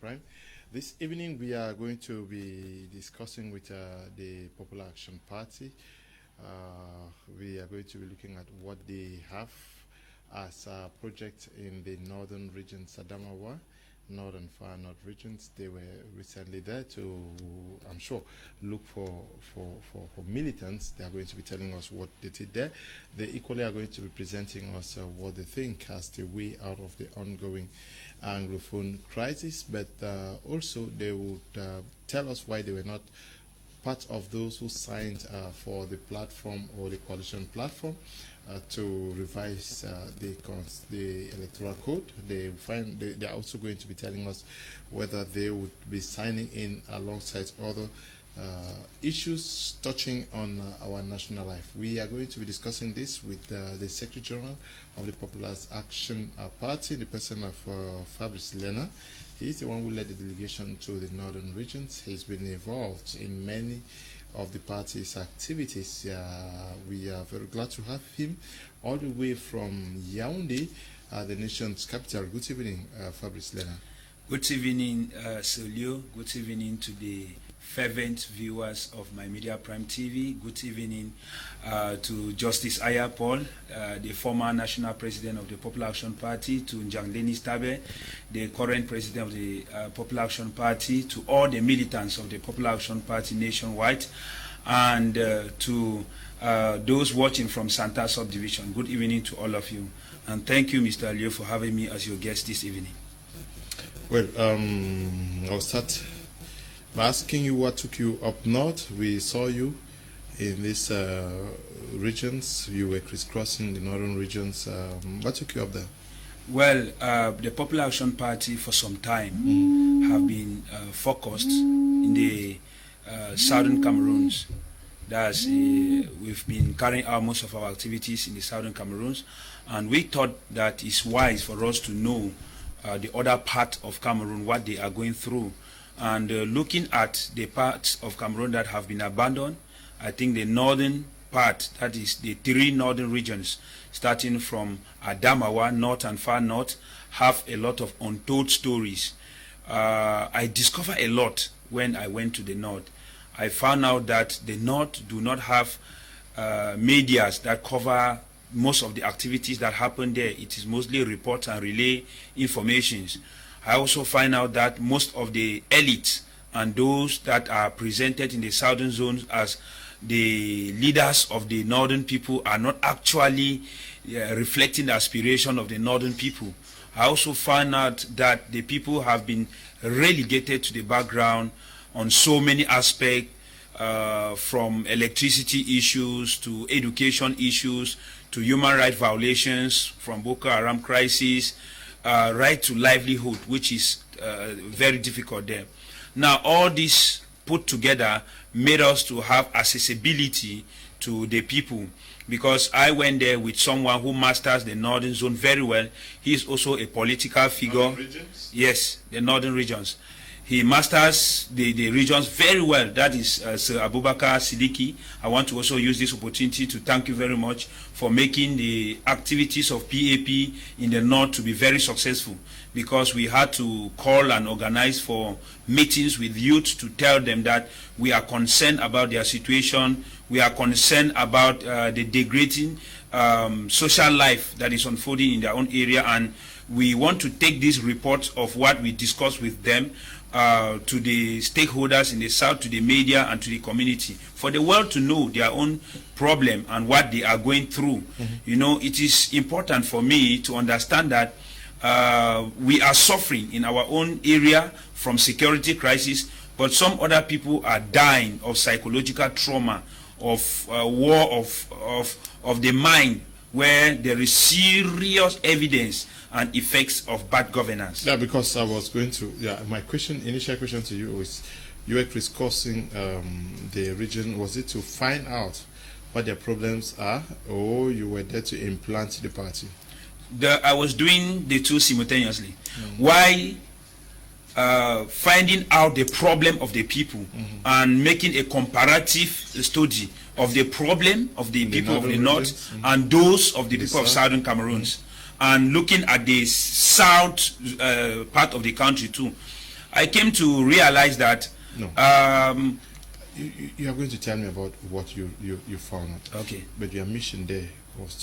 crime. This evening we are going to be discussing with the Popular Action Party. We are going to be looking at what they have as a project in the northern regions, Adamawa, northern far north regions. They were recently there to, I'm sure, look for militants. They are going to be telling us what they did there. They equally are going to be presenting us what they think as the way out of the ongoing Anglophone crisis, but also they would tell us why they were not part of those who signed for the platform or the coalition platform to revise the electoral code. They are also going to be telling us whether they would be signing in alongside other issues touching on our national life. We are going to be discussing this with the Secretary General of the Popular Action Party, the person of Fabrice Lena. He's the one who led the delegation to the northern regions. He's been involved in many of the party's activities. We are very glad to have him all the way from Yaoundé, the nation's capital. Good evening, Fabrice Lena. Good evening, Solio. Good evening to the fervent viewers of My Media Prime TV. Good evening to Justice Aya Paul, the former national president of the Popular Action Party, to Njang Denis Tabe, the current president of the Popular Action Party, to all the militants of the Popular Action Party nationwide, and to those watching from Santa Subdivision. Good evening to all of you. And thank you, Mr. Alio, for having me as your guest this evening. Well, I'll start by asking you what took you up north. We saw you in these regions. You were crisscrossing the northern regions. What took you up there? Well, the Popular Action Party for some time have been focused in the southern Cameroons. That's we've been carrying out most of our activities in the southern Cameroons, and we thought that it's wise for us to know the other part of Cameroon, what they are going through. And looking at the parts of Cameroon that have been abandoned, I think the northern part, that is the three northern regions, starting from Adamawa, north and far north, have a lot of untold stories. I discovered a lot when I went to the north. I found out that the north do not have medias that cover most of the activities that happen there. It is mostly reports and relay informations. I also find out that most of the elites and those that are presented in the southern zones as the leaders of the northern people are not actually reflecting the aspiration of the northern people. I also find out that the people have been relegated to the background on so many aspects, from electricity issues to education issues to human rights violations, from Boko Haram crisis, right to livelihood, which is very difficult there. Now, all this put together made us to have accessibility to the people, because I went there with someone who masters the northern zone very well. He is also a political figure. Northern regions? Yes, the northern regions. He masters the regions very well. That is Sir Abubakar Siddiqui. I want to also use this opportunity to thank you very much for making the activities of PAP in the north to be very successful, because we had to call and organize for meetings with youth to tell them that we are concerned about their situation. We are concerned about the degrading social life that is unfolding in their own area, and we want to take these reports of what we discussed with them to the stakeholders in the south, to the media, and to the community, for the world to know their own problem and what they are going through. You know, it is important for me to understand that we are suffering in our own area from security crisis, but some other people are dying of psychological trauma, of war of the mind, where there is serious evidence and effects of bad governance. Yeah, because I was going to, my initial question to you was, you were crisscrossing the region. Was it to find out what their problems are, or you were there to implant the party? I was doing the two simultaneously. Why finding out the problem of the people and making a comparative study of the problem of the people of the north and those of the people of southern Cameroons, and looking at the south part of the country too. I came to realize that. No. You are going to tell me about what you found out. Okay. But your mission there was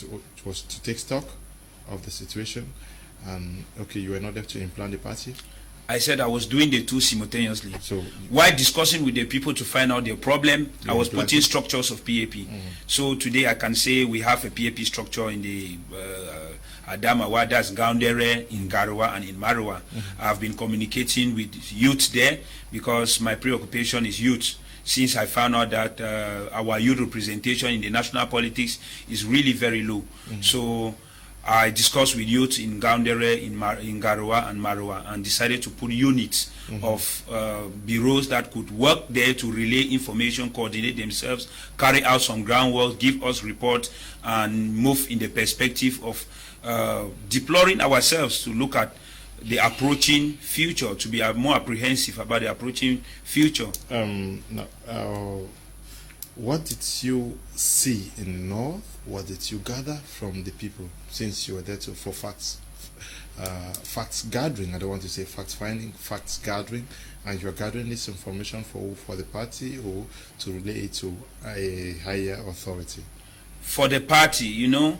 to take stock of the situation, and okay, you were not there to implant the party. I said I was doing the two simultaneously. So while discussing with the people to find out their problem, I was putting structures of PAP. So today I can say we have a PAP structure in the Adamawa, that's Gaundere, in Garoua, and in Maroua. I've been communicating with youth there because my preoccupation is youth. Since I found out that our youth representation in the national politics is really very low. So I discussed with youth in Gaundere, in Garoua and Maroua, and decided to put units of bureaus that could work there to relay information, coordinate themselves, carry out some groundwork, give us reports, and move in the perspective of deploring ourselves to look at the approaching future, to be more apprehensive about the approaching future. What did you see in the north? What did you gather from the people, since you were there for facts gathering? I don't want to say facts finding, facts gathering, and you're gathering this information for the party or to relay it to a higher authority? For the party, you know,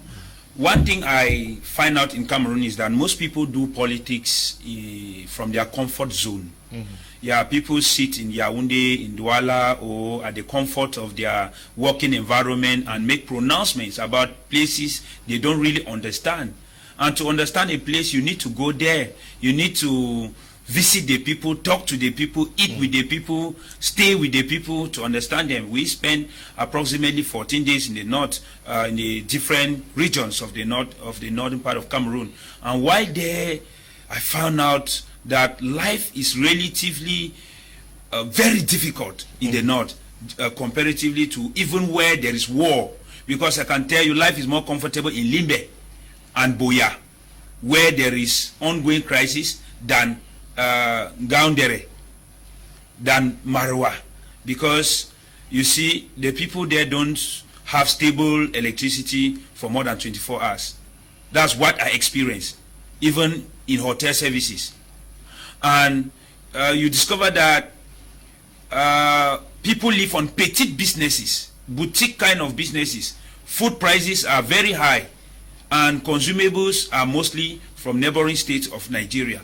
one thing I find out in Cameroon is that most people do politics from their comfort zone. Yeah, people sit in Yaoundé, in Douala, or at the comfort of their working environment and make pronouncements about places they don't really understand. And to understand a place, you need to go there. You need to visit the people, talk to the people, eat with the people, stay with the people to understand them. We spend approximately 14 days in the north, in the different regions of the northern part of Cameroon. And while there, I found out that life is relatively very difficult in the north, comparatively to even where there is war. Because I can tell you, life is more comfortable in Limbe and Boya, where there is ongoing crisis, than Gaundere, than Maroua. Because you see, the people there don't have stable electricity for more than 24 hours. That's what I experienced, even in hotel services. And you discover that people live on petite businesses, boutique kind of businesses. Food prices are very high, and consumables are mostly from neighboring states of Nigeria.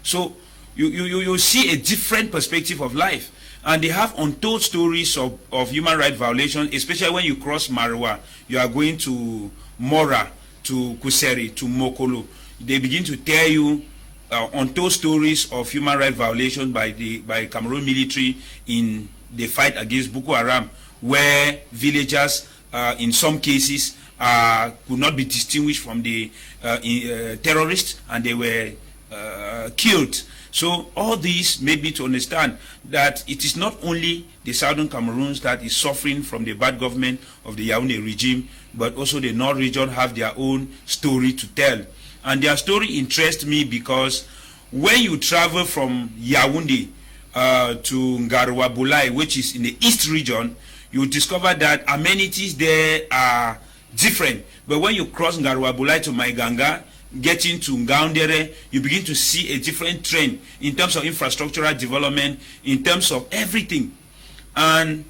So you see a different perspective of life. And they have untold stories of human rights violations, especially when you cross Maroua. You are going to Mora, to Kuseri, to Mokolo. They begin to tell you untold stories of human rights violations by Cameroon military in the fight against Boko Haram, where villagers, in some cases, could not be distinguished from the terrorists, and they were killed. So all these made me to understand that it is not only the southern Cameroons that is suffering from the bad government of the Yaoundé regime, but also the north region have their own story to tell. And their story interests me because when you travel from Yaoundé to Ngaroua Boulay, which is in the east region, you discover that amenities there are different. But when you cross Ngaroua Boulay to Maiganga, getting to Gaundere, you begin to see a different trend in terms of infrastructural development, in terms of everything. And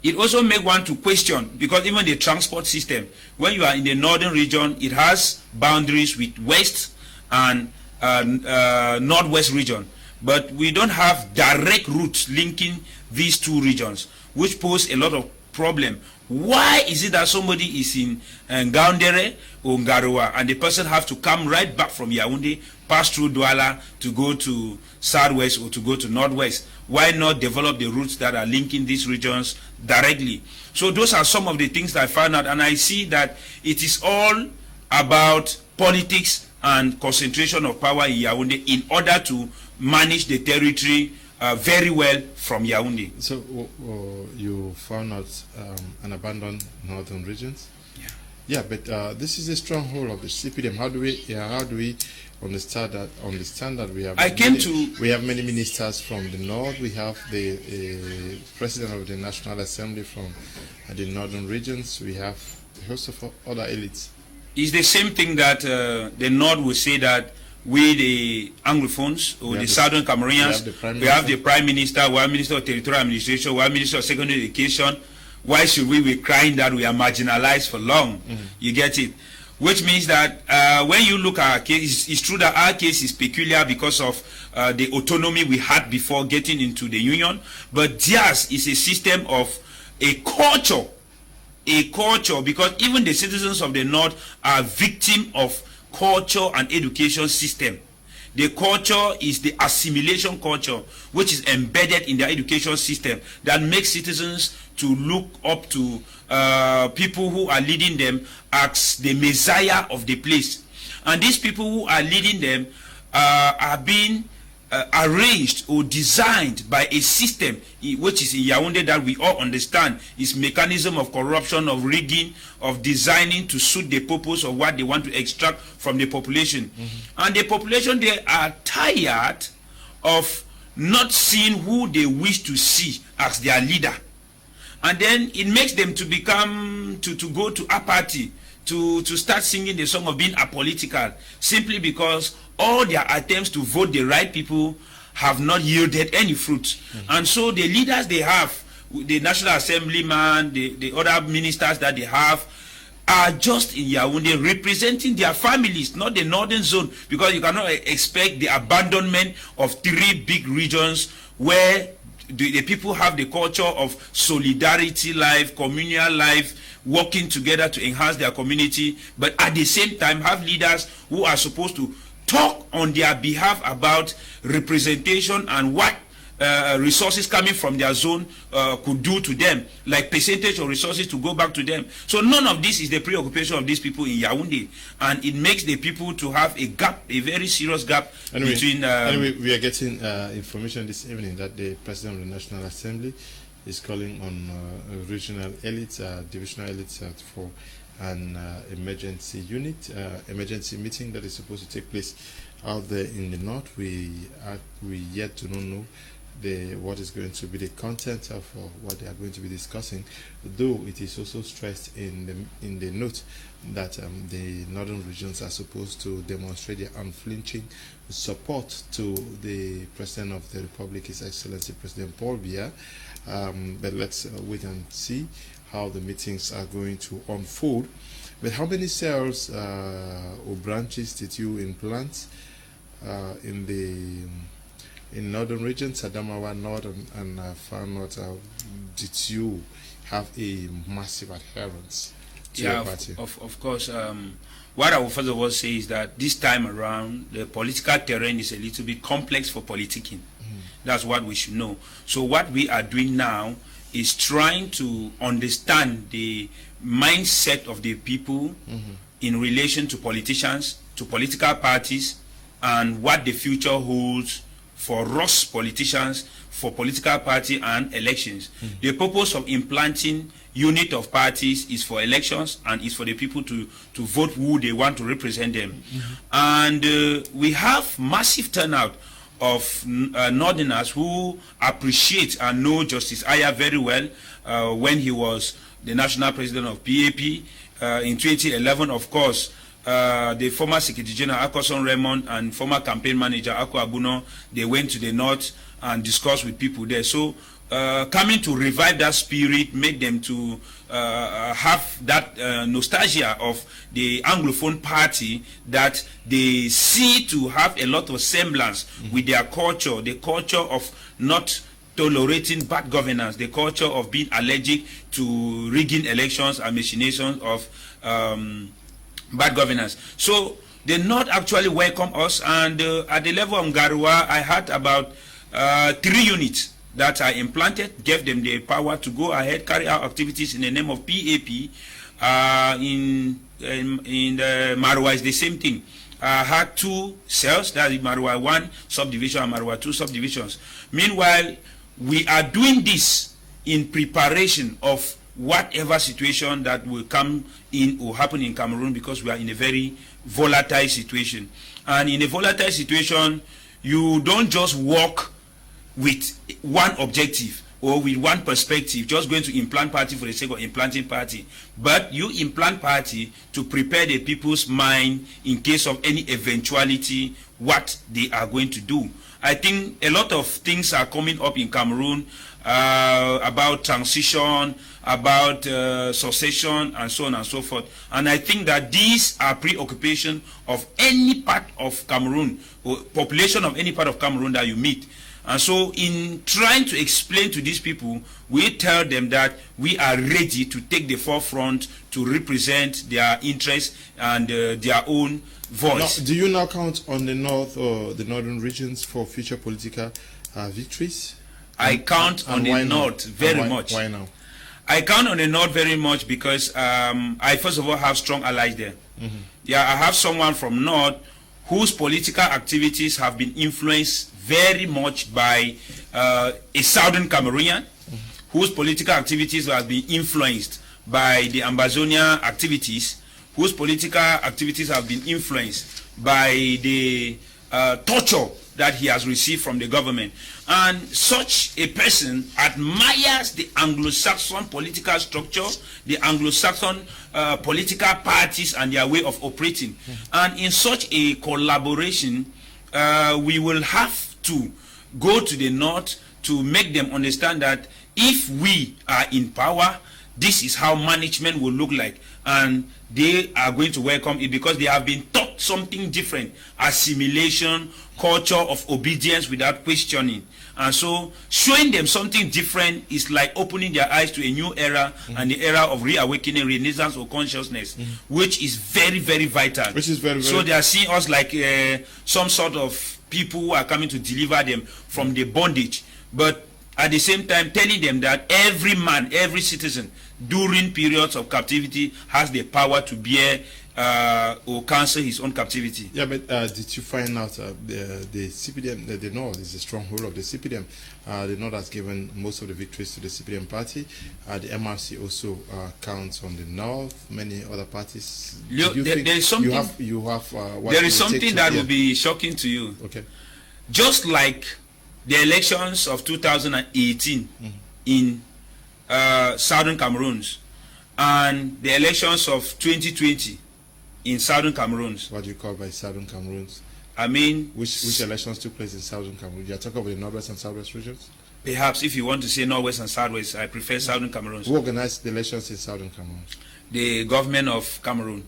it also makes one to question, because even the transport system, when you are in the northern region, it has boundaries with west and northwest region. But we don't have direct routes linking these two regions, which pose a lot of problem. Why is it that somebody is in Gaundere or Ngaroua and the person have to come right back from Yaoundé, pass through Douala to go to southwest or to go to northwest? Why not develop the routes that are linking these regions directly? So those are some of the things that I found out, and I see that it is all about politics and concentration of power in Yaoundé in order to manage the territory very well from Yaoundé. So you found out an abandoned northern regions? Yeah, but this is a stronghold of the CPDM. How do we understand that we have we have many ministers from the north. We have the president of the National Assembly from the northern regions. We have a host of other elites. It's the same thing that the north will say that we the Anglophones, or the Southern Cameroonians, we have the Prime Minister, we have Minister of Territorial Administration, we have Minister of Secondary Education. Why should we be crying that we are marginalized for long? You get it? Which means that when you look at our case, it's true that our case is peculiar because of the autonomy we had before getting into the union, but theirs is a system of a culture, because even the citizens of the North are victim of culture and education system. The culture is the assimilation culture, which is embedded in their education system, that makes citizens to look up to people who are leading them as the messiah of the place. And these people who are leading them are being arranged or designed by a system which is in Yaoundé that we all understand is mechanism of corruption, of rigging, of designing to suit the purpose of what they want to extract from the population. And the population, they are tired of not seeing who they wish to see as their leader. And then it makes them to become, to go to apathy, to start singing the song of being apolitical, simply because all their attempts to vote the right people have not yielded any fruit. And so the leaders they have, the National Assemblyman, the other ministers that they have, are just in Yaoundé representing their families, not the northern zone, because you cannot expect the abandonment of 3 big regions where the people have the culture of solidarity life, communal life, working together to enhance their community, but at the same time have leaders who are supposed to talk on their behalf about representation and what resources coming from their zone could do to them, like percentage of resources to go back to them. So none of this is the preoccupation of these people in Yaoundé, and it makes the people to have a gap, a very serious gap between... anyway, we are getting information this evening that the President of the National Assembly is calling on regional elites, divisional elites for an emergency emergency meeting that is supposed to take place out there in the north. We yet to know what is going to be the content of what they are going to be discussing, though it is also stressed in the note that the northern regions are supposed to demonstrate their unflinching support to the President of the Republic, His Excellency President Paul Biya. But let's wait and see how the meetings are going to unfold. But how many cells or branches did you implant in northern regions, Adamawa North and Far North? Did you have a massive adherence to your party? Of course. What I will first of all say is that this time around, the political terrain is a little bit complex for politicking. That's what we should know. So what we are doing now is trying to understand the mindset of the people in relation to politicians, to political parties, and what the future holds for us politicians, for political party and elections. The purpose of implanting unit of parties is for elections and is for the people to vote who they want to represent them. And we have massive turnout of northerners who appreciate and know Justice Aya very well when he was the national president of PAP. In 2011, of course, the former Secretary General Akoson Raymond and former campaign manager Ako Abuno, they went to the north and discussed with people there. So coming to revive that spirit, make them to have that nostalgia of the Anglophone party that they see to have a lot of semblance with their culture, the culture of not tolerating bad governance, the culture of being allergic to rigging elections and machinations of bad governance. So they not actually welcome us, and at the level of Garua, I had about 3 units that I implanted, gave them the power to go ahead, carry out activities in the name of PAP. In Marwa is the same thing. I had 2 cells, that is Marwa 1 subdivision and Marwa 2 subdivisions. Meanwhile, we are doing this in preparation of whatever situation that will come in or happen in Cameroon, because we are in a very volatile situation. And in a volatile situation, you don't just work with one objective, or with one perspective, just going to implant party for the sake of implanting party, but you implant party to prepare the people's mind in case of any eventuality what they are going to do. I think a lot of things are coming up in Cameroon about transition, about succession, and so on and so forth. And I think that these are preoccupation of any part of Cameroon, or population of any part of Cameroon that you meet. And so in trying to explain to these people, we tell them that we are ready to take the forefront to represent their interests and their own voice. Now, do you now count on the north or the northern regions for future political victories? I count on the north very much. Why now? I count on the north very much because I first of all have strong allies there. Yeah, I have someone from north whose political activities have been influenced very much by a southern Cameroonian, whose political activities have been influenced by the Ambazonia activities, whose political activities have been influenced by the torture that he has received from the government. And such a person admires the Anglo-Saxon political structure, the Anglo-Saxon political parties and their way of operating. And in such a collaboration, we will have to go to the north to make them understand that if we are in power, this is how management will look like. And they are going to welcome it because they have been taught something different. Assimilation, culture of obedience without questioning. And so showing them something different is like opening their eyes to a new era and the era of reawakening, renaissance of consciousness, which is very, very vital. Which is very, very so they are seeing us like some sort of people who are coming to deliver them from the bondage. But at the same time telling them that every man, every citizen during periods of captivity has the power to bear or cancel his own captivity. Yeah, but did you find out the CPDM, the North is a stronghold of the CPDM. The North has given most of the victories to the CPDM party. The MRC also counts on the North. Many other parties. There is something. There is something that will be shocking to you. Okay. Just like the elections of 2018 in southern Cameroon and the elections of 2020 in southern Cameroon. What do you call by southern Cameroon? I mean, which elections took place in southern Cameroon? You are talking about the northwest and southwest regions? Perhaps if you want to say northwest and southwest, I prefer southern Cameroon. Who organized the elections in southern Cameroon? The government of Cameroon.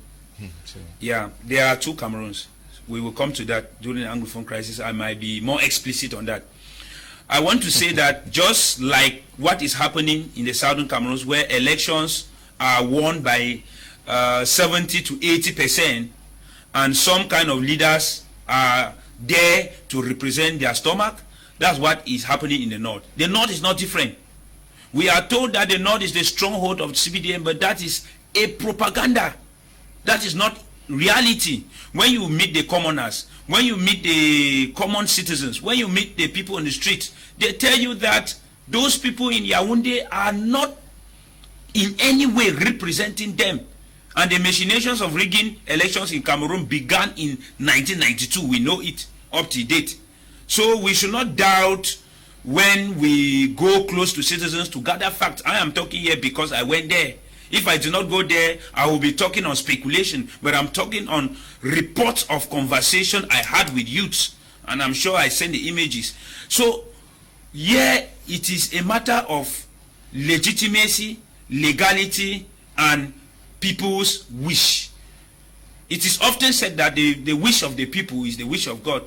Yeah, there are two Cameroons. We will come to that during the Anglophone crisis. I might be more explicit on that. I want to say that just like what is happening in the southern Cameroon, where elections are won by 70 to 80%, and some kind of leaders are there to represent their stomach, that's what is happening in the north. The north is not different. We are told that the north is the stronghold of CPDM, but that is a propaganda. That is not reality. When you meet the commoners, when you meet the common citizens, when you meet the people on the street, they tell you that those people in Yaoundé are not in any way representing them. And the machinations of rigging elections in Cameroon began in 1992. We know it up to date. So we should not doubt when we go close to citizens to gather facts. I am talking here because I went there. If I do not go there, I will be talking on speculation, but I'm talking on reports of conversation I had with youths, and I'm sure I sent the images. So, yeah, it is a matter of legitimacy, legality, and people's wish. It is often said that the wish of the people is the wish of God,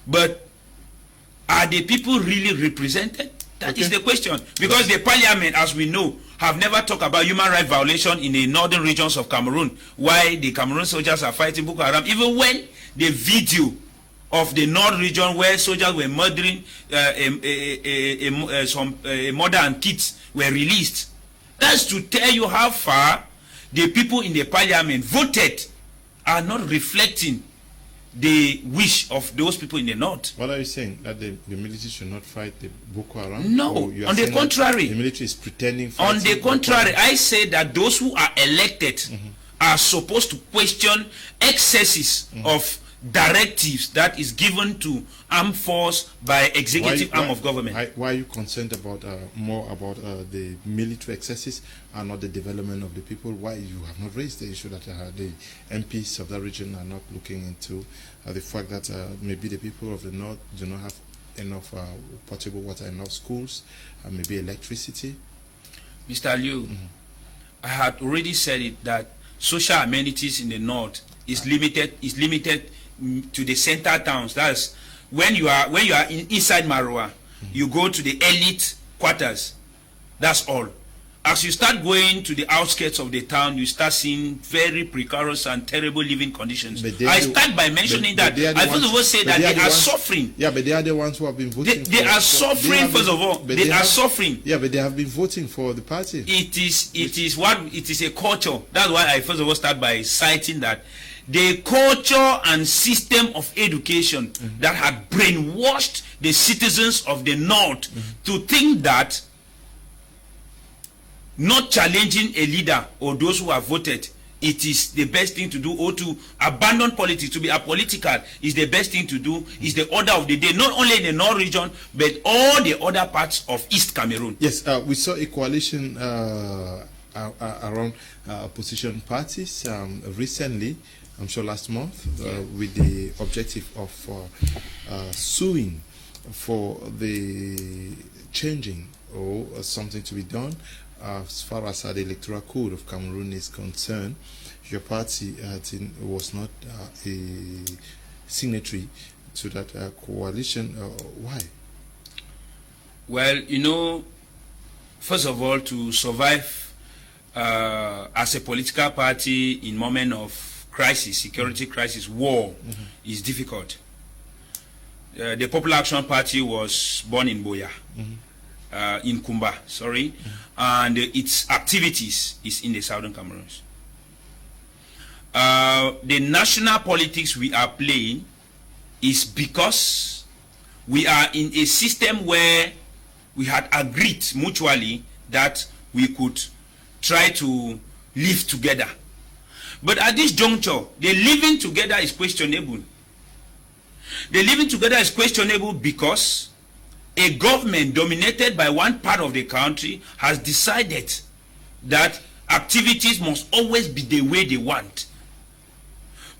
but are the people really represented? That is the question. Because the parliament, as we know, have never talked about human rights violation in the northern regions of Cameroon. Why the Cameroon soldiers are fighting Boko Haram. Even when the video of the north region where soldiers were murdering a mother and kids were released. That's to tell you how far the people in the parliament voted are not reflecting the wish of those people in the north. What are you saying? That the military should not fight the Boko Haram? No, on the contrary. The military is pretending. On the contrary, I say that those who are elected are supposed to question excesses of directives that is given to armed force by executive arm of government. Why are you concerned about more about the military excesses and not the development of the people? Why you have not raised the issue that the MPs of that region are not looking into the fact that maybe the people of the north do not have enough potable water, enough schools, maybe electricity? Mr. Liu, I had already said it that social amenities in the north is limited to the center towns. That's when you are inside Marua, you go to the elite quarters. That's all. As you start going to the outskirts of the town, you start seeing very precarious and terrible living conditions. I start by mentioning that. I first of all say that they are suffering. Yeah, but they are the ones who have been voting. They are suffering, first of all. They are suffering. Yeah, but they have been voting for the party. It is a culture. That's why I first of all start by citing that the culture and system of education that had brainwashed the citizens of the north to think that not challenging a leader or those who have voted, it is the best thing to do, or to abandon politics, to be apolitical is the best thing to do, is the order of the day, not only in the North region, but all the other parts of East Cameroon. Yes, we saw a coalition around opposition parties recently, I'm sure last month, with the objective of suing for the changing or something to be done as far as the electoral code of Cameroon is concerned. Your party was not a signatory to that coalition. Why? Well, you know, first of all, to survive as a political party in moment of crisis, security crisis, war, is difficult. The Popular Action Party was born in Boya. In Kumba, sorry, and its activities is in the southern Cameroons. The national politics we are playing is because we are in a system where we had agreed mutually that we could try to live together. But at this juncture, the living together is questionable. The living together is questionable because a government dominated by one part of the country has decided that activities must always be the way they want.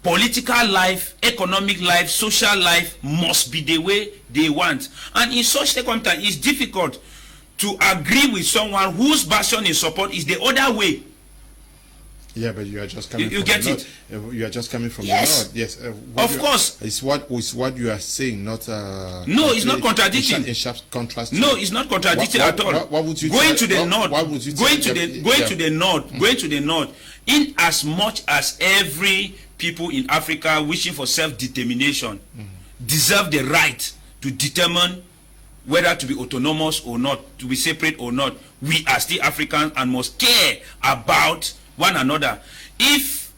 Political life, economic life, social life must be the way they want. And in such circumstances, it's difficult to agree with someone whose version in support is the other way. Yeah, but you are just coming from the north. You are just coming from the north. Yes. Of course. It's what you are saying, not... no, it's not contradicting. In sharp contrast. No, it's not contradicting at all. What would you going to the north, going to the north, in as much as every people in Africa wishing for self-determination deserve the right to determine whether to be autonomous or not, to be separate or not, we are still Africans and must care about one another. If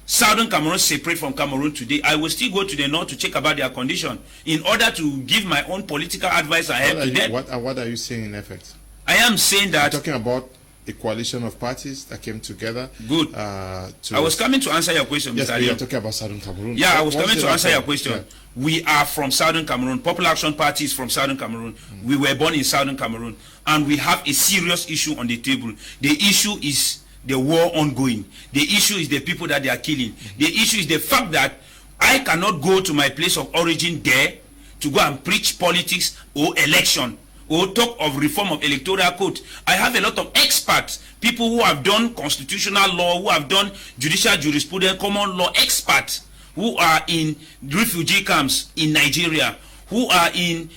Southern Cameroon separate from Cameroon today, I will still go to the north to check about their condition in order to give my own political advice and help to them. What are you saying in effect? I am saying that... You're talking about a coalition of parties that came together. Good. I was coming to answer your question, yes, Mr. Yes, you're talking about Southern Cameroon. Yeah, I was coming to answer your question. Yeah. We are from Southern Cameroon. Popular Action Party is from Southern Cameroon. We were born in Southern Cameroon. And we have a serious issue on the table. The issue is the war ongoing. The issue is the people that they are killing. The issue is the fact that I cannot go to my place of origin there to go and preach politics or election or talk of reform of electoral code. I have a lot of experts, people who have done constitutional law, who have done judicial jurisprudence, common law experts, who are in refugee camps in Nigeria, who are in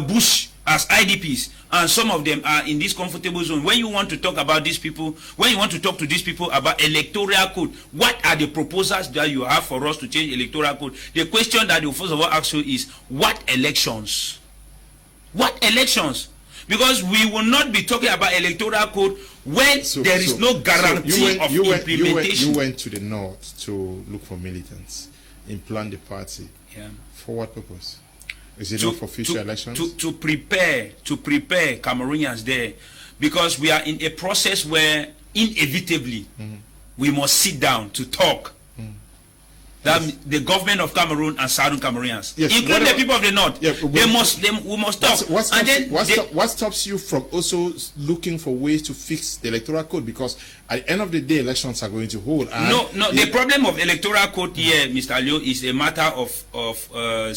bush as IDPs, and some of them are in this comfortable zone. When you want to talk about these people, when you want to talk to these people about electoral code, what are the proposals that you have for us to change electoral code? The question that you first of all ask you is, what elections? What elections? Because we will not be talking about electoral code when there is no guarantee of implementation. You went to the north to look for militants, implant the party. Yeah. For what purpose? Is it not for future elections? To prepare Cameroonians there, because we are in a process where inevitably we must sit down to talk. That the government of Cameroon and Southern Cameroonians, yes, including the people of the north, we must talk. What stops you from also looking for ways to fix the electoral code? Because at the end of the day, elections are going to hold. No. The problem of electoral code here, Mr. Leo, is a matter of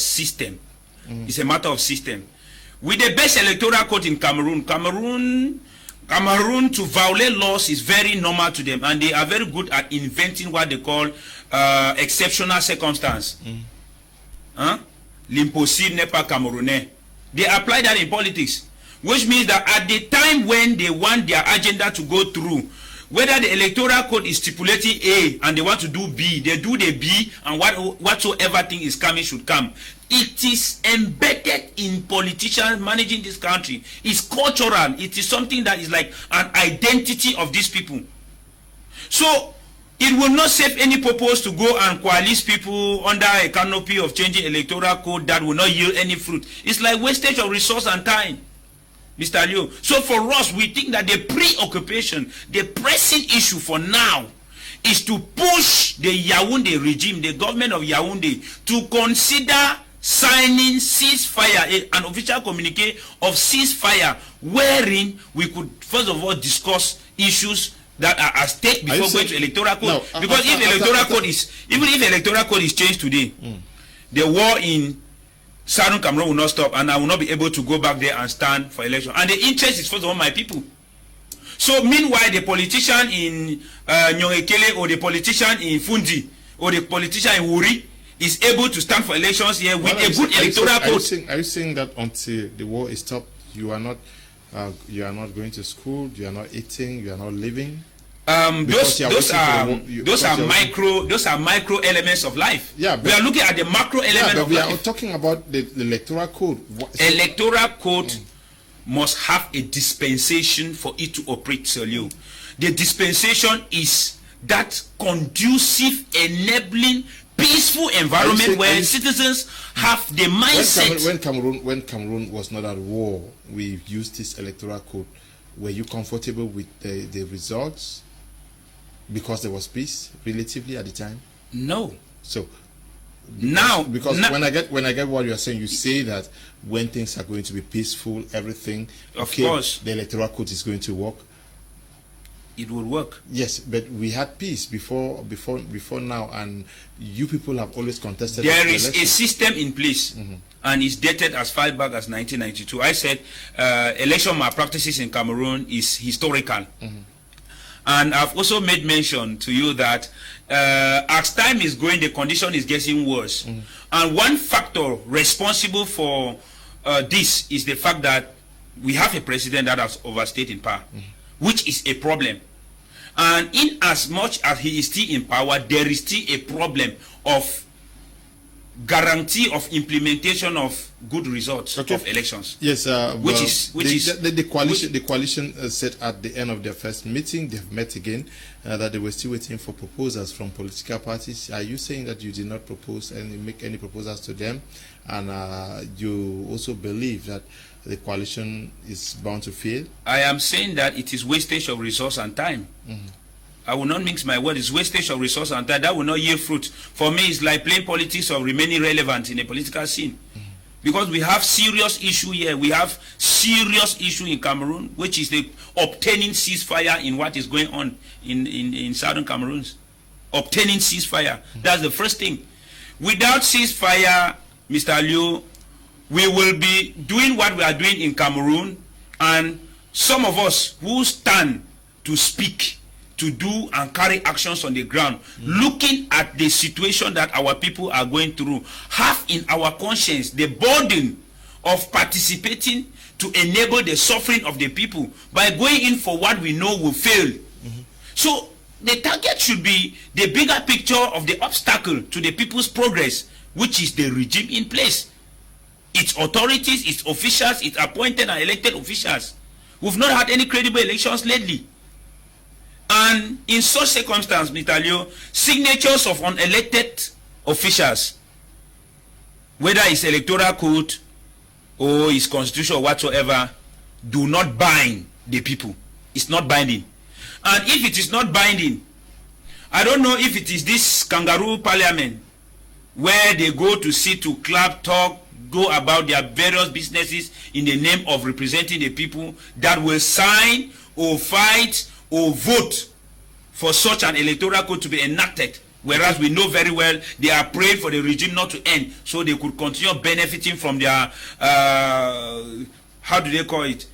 system. It's a matter of system. With the best electoral code in Cameroon to violate laws is very normal to them, and they are very good at inventing what they call exceptional circumstance. L'impossible n'est pas camerounais. They apply that in politics, which means that at the time when they want their agenda to go through, whether the electoral code is stipulating A and they want to do B, they do the B, and whatsoever thing is coming should come. It is embedded in politicians managing this country. It's cultural. It is something that is like an identity of these people. So it will not serve any purpose to go and coalesce people under a canopy of changing electoral code that will not yield any fruit. It's like wastage of resource and time, Mr. Leo. So for us, we think that the preoccupation, the pressing issue for now, is to push the Yaoundé regime, the government of Yaoundé, to consider signing ceasefire, an official communique of ceasefire, wherein we could first of all discuss issues that are at stake before going to electoral code. No, because if electoral code is, even if electoral code is changed today, the war in Southern Cameroon will not stop, and I will not be able to go back there and stand for election. And the interest is first of all my people. So meanwhile, the politician in Nyongekele, or the politician in Fundi, or the politician in Wuri is able to stand for elections here with a good electoral code. Are you saying that until the war is stopped, you are not going to school, you are not eating, you are not living? Those are micro elements of life. Yeah, we are looking at the macro element of life. We are talking about the electoral code. Electoral code must have a dispensation for it to operate, Sir Leo. The dispensation is that conducive, enabling, peaceful environment where citizens have the mindset. When Cameroon was not at war, we used this electoral code. Were you comfortable with the results because there was peace relatively at the time? No. So when I get what you are saying, you say that when things are going to be peaceful, everything, of course, the electoral code is going to work. It will work. Yes, but we had peace before now, and you people have always contested. There is a system in place, and it's dated as far back as 1992. I said election malpractices in Cameroon is historical, and I've also made mention to you that as time is going, the condition is getting worse, and one factor responsible for this is the fact that we have a president that has overstayed in power. Which is a problem, and in as much as he is still in power, there is still a problem of guarantee of implementation of good results of elections. Yes, the coalition said at the end of their first meeting, they've met again, that they were still waiting for proposals from political parties. Are you saying that you did not make any proposals to them, and you also believe that the coalition is bound to fail? I am saying that it is wastage of resource and time. I will not mix my words. It's wastage of resource and time. That will not yield fruit. For me, it's like playing politics or remaining relevant in a political scene. Because we have serious issue here. We have serious issue in Cameroon, which is the obtaining ceasefire in what is going on in Southern Cameroon. Obtaining ceasefire. That's the first thing. Without ceasefire, Mr. Liu, we will be doing what we are doing in Cameroon, and some of us who stand to speak, to do and carry actions on the ground, looking at the situation that our people are going through, have in our conscience the burden of participating to enable the suffering of the people by going in for what we know will fail. So the target should be the bigger picture of the obstacle to the people's progress, which is the regime in place. Its authorities, its officials, its appointed and elected officials. We've not had any credible elections lately. And in such circumstances, Mr. Leo, signatures of unelected officials, whether it's electoral code or it's constitution or whatsoever, do not bind the people. It's not binding. And if it is not binding, I don't know if it is this kangaroo parliament where they go to sit, to clap, talk, go about their various businesses in the name of representing the people, that will sign or fight or vote for such an electoral code to be enacted. Whereas we know very well they are praying for the regime not to end, so they could continue benefiting from their, how do they call it,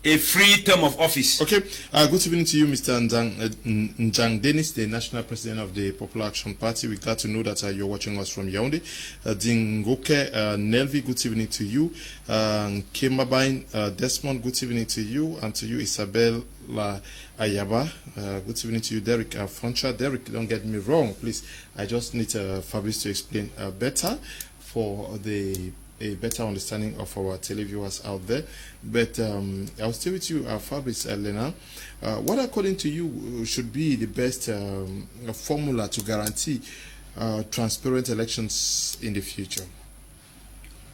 a free term of office. Okay, good evening to you, Mr. Njang Dennis, the National President of the Popular Action Party. We're glad to know that you're watching us from Yaoundé. Dingoke Nelvi, good evening to you. Kemabine Desmond, good evening to you. And to you, Isabel Ayaba, good evening to you. Derek Foncha. Derek, don't get me wrong, please. I just need Fabrice to explain better for a better understanding of our televiewers out there. But I'll stay with you, Fabrice Elena. What, according to you, should be the best formula to guarantee transparent elections in the future?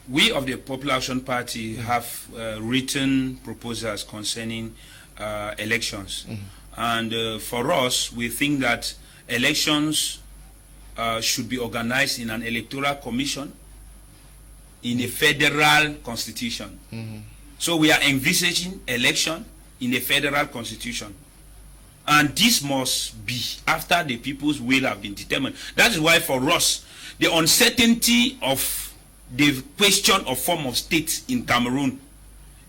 We of the Popular Action Party have written proposals concerning elections. And for us, we think that elections should be organized in an electoral commission in a federal constitution. So we are envisaging election in a federal constitution. And this must be after the people's will have been determined. That is why for us, the uncertainty of the question of form of state in Cameroon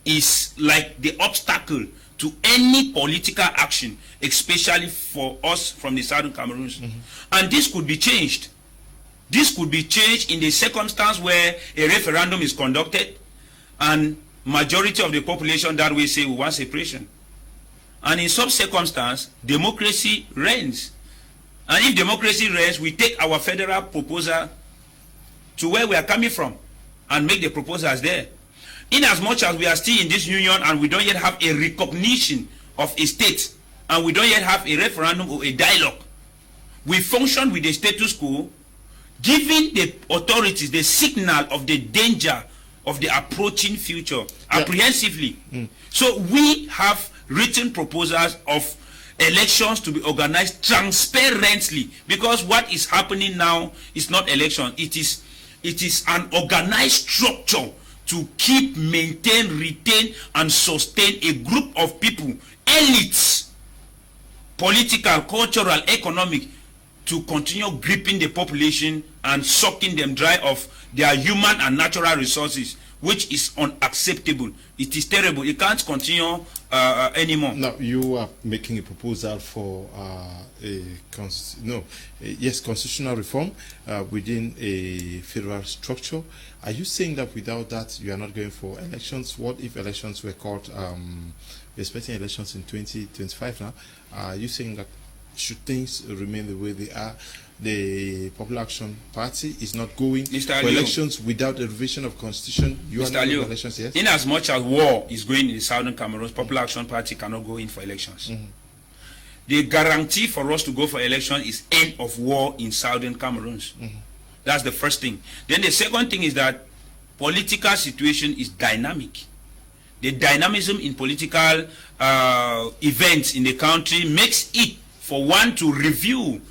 is like the obstacle to any political action, especially for us from the Southern Cameroons. And this could be changed. This could be changed in the circumstance where a referendum is conducted and majority of the population that way say we want separation. And in some circumstance, democracy reigns. And if democracy reigns, we take our federal proposal to where we are coming from and make the proposals there. In as much as we are still in this union and we don't yet have a recognition of a state, and we don't yet have a referendum or a dialogue, we function with the status quo, giving the authorities the signal of the danger of the approaching future apprehensively. So we have written proposals of elections to be organized transparently, because what is happening now is not election. It is an organized structure to keep, maintain, retain, and sustain a group of people, elites, political, cultural, economic, to continue gripping the population and sucking them dry of their human and natural resources, which is unacceptable. It is terrible. It can't continue anymore. Now, you are making a proposal for constitutional reform within a federal structure. Are you saying that without that you are not going for elections? What if elections were called, we're expecting elections in 2025 now? Are you saying that should things remain the way they are, the Popular Action Party is not going for elections without a revision of constitution? You are not going for elections, yes? In as much as war is going in the Southern Cameroon, Popular Action Party cannot go in for elections. The guarantee for us to go for election is end of war in Southern Cameroons. That's the first thing. Then the second thing is that political situation is dynamic. The dynamism in political events in the country makes it for one to review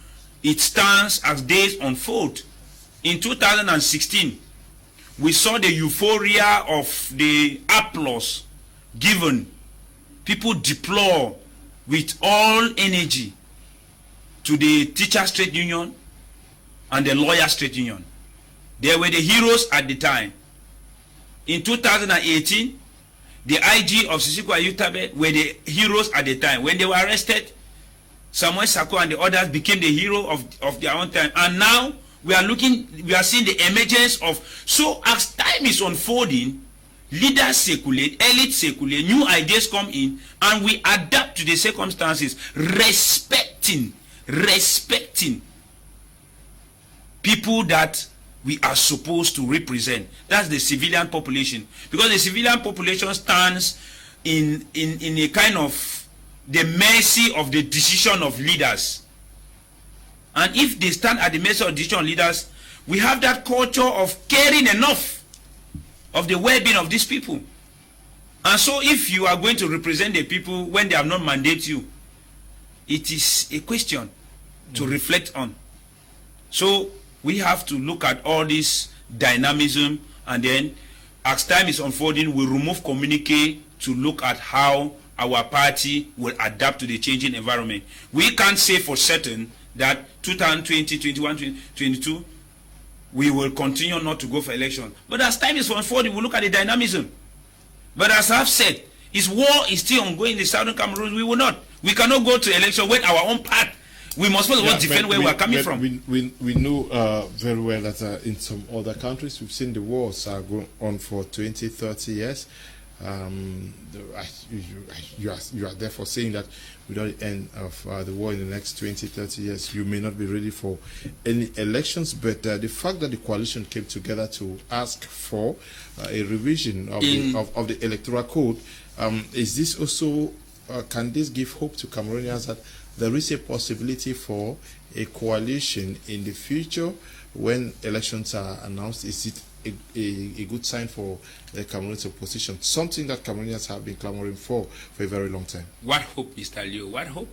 its stance as days unfold. In 2016, we saw the euphoria of the applause given. People deploy with all energy to the teachers' trade union and the lawyers' trade union. They were the heroes at the time. In 2018, the IG of Sisiko Ayutabe were the heroes at the time. When they were arrested, Samuel Sako and the others became the hero of their own time. And now we are seeing the emergence of, so as time is unfolding, leaders circulate, elites circulate, new ideas come in, and we adapt to the circumstances, respecting people that we are supposed to represent. That's the civilian population. Because the civilian population stands in a kind of the mercy of the decision of leaders. And if they stand at the mercy of the decision of leaders, we have that culture of caring enough of the well-being of these people. And so if you are going to represent the people when they have not mandated you, it is a question to reflect on. So we have to look at all this dynamism, and then as time is unfolding, we remove communique to look at how our party will adapt to the changing environment. We can't say for certain that 2020, 21, 22, we will continue not to go for election. But as time is unfolding, we look at the dynamism. But as I've said, if war is still ongoing in the southern Cameroon, we will not. We cannot go to election when our own path. We must first of all defend where we are coming from. We know very well that in some other countries, we've seen the wars going on for 20, 30 years. You are therefore saying that without the end of the war in the next 20, 30 years, you may not be ready for any elections. But the fact that the coalition came together to ask for a revision of the electoral code, is this also, can this give hope to Cameroonians that there is a possibility for a coalition in the future when elections are announced? Is it a good sign for the Cameroon's opposition, something that Cameroonians have been clamoring for a very long time? What hope, Mr. Leo? What hope?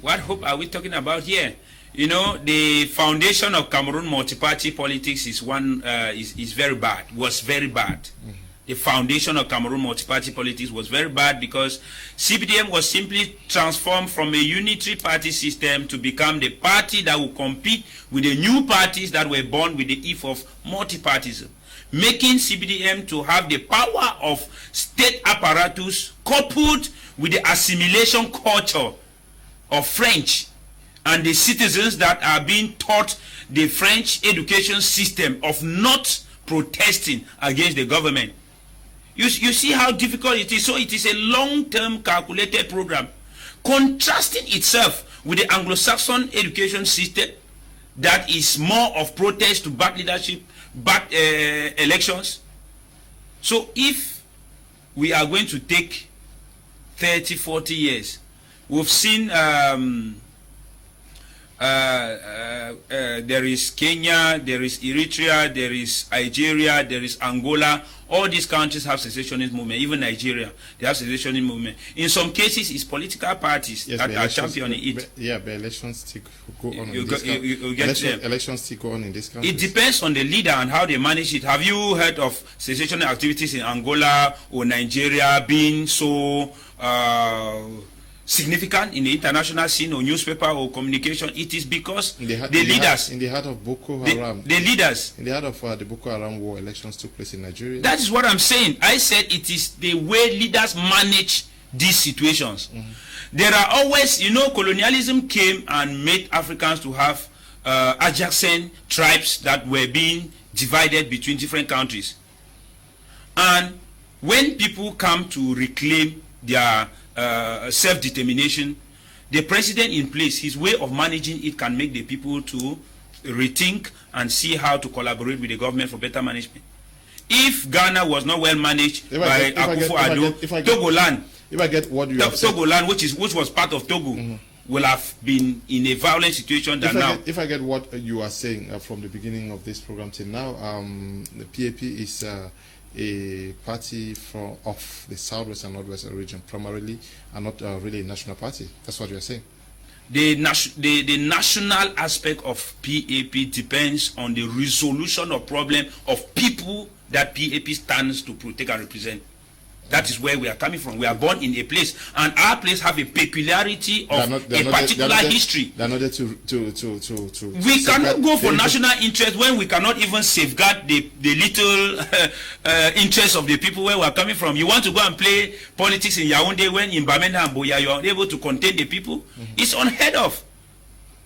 What hope are we talking about here? You know, the foundation of Cameroon multi-party politics is very bad, was very bad. Mm-hmm. The foundation of Cameroon multi-party politics was very bad because CPDM was simply transformed from a unitary party system to become the party that will compete with the new parties that were born with the eve of multi-partyism, making CPDM to have the power of state apparatus coupled with the assimilation culture of French and the citizens that are being taught the French education system of not protesting against the government. You see how difficult it is. So it is a long-term calculated program, contrasting itself with the Anglo-Saxon education system that is more of protest to back leadership, back elections. So if we are going to take 30, 40 years, we've seen there is Kenya, there is Eritrea, there is Algeria, there is Angola. All these countries have secessionist movement. Even Nigeria, they have secessionist movement. In some cases, it's political parties that are championing it. But elections still go on. Elections still go on in this country. It depends on the leader and how they manage it. Have you heard of secessionist activities in Angola or Nigeria being so significant in the international scene or newspaper or communication? It is because the leaders in the heart of Boko Haram, the leaders in the heart of the Boko Haram war, elections took place in Nigeria. That is what I'm saying. I said it is the way leaders manage these situations. Mm-hmm. There are always, you know, colonialism came and made Africans to have adjacent tribes that were being divided between different countries. And when people come to reclaim their self-determination, the president in place, his way of managing it can make the people to rethink and see how to collaborate with the government for better management. If Ghana was not well managed by Akufo-Addo, Togoland, if I get what you have said, Togoland, which was part of Togo, mm-hmm, will have been in a violent situation than now. If I get what you are saying from the beginning of this program till now, the PAP is a party of the southwest and northwest region primarily, and not really a national party. That's what you are saying. The national aspect of PAP depends on the resolution of problem of people that PAP stands to protect and represent. That is where we are coming from. We are born in a place, and our place have a peculiarity of a particular history. They are not there to we cannot go for national interest when we cannot even safeguard the little interest of the people where we are coming from. You want to go and play politics in Yaoundé when in Bamenda and Boya you are able to contain the people? Mm-hmm. It's unheard of.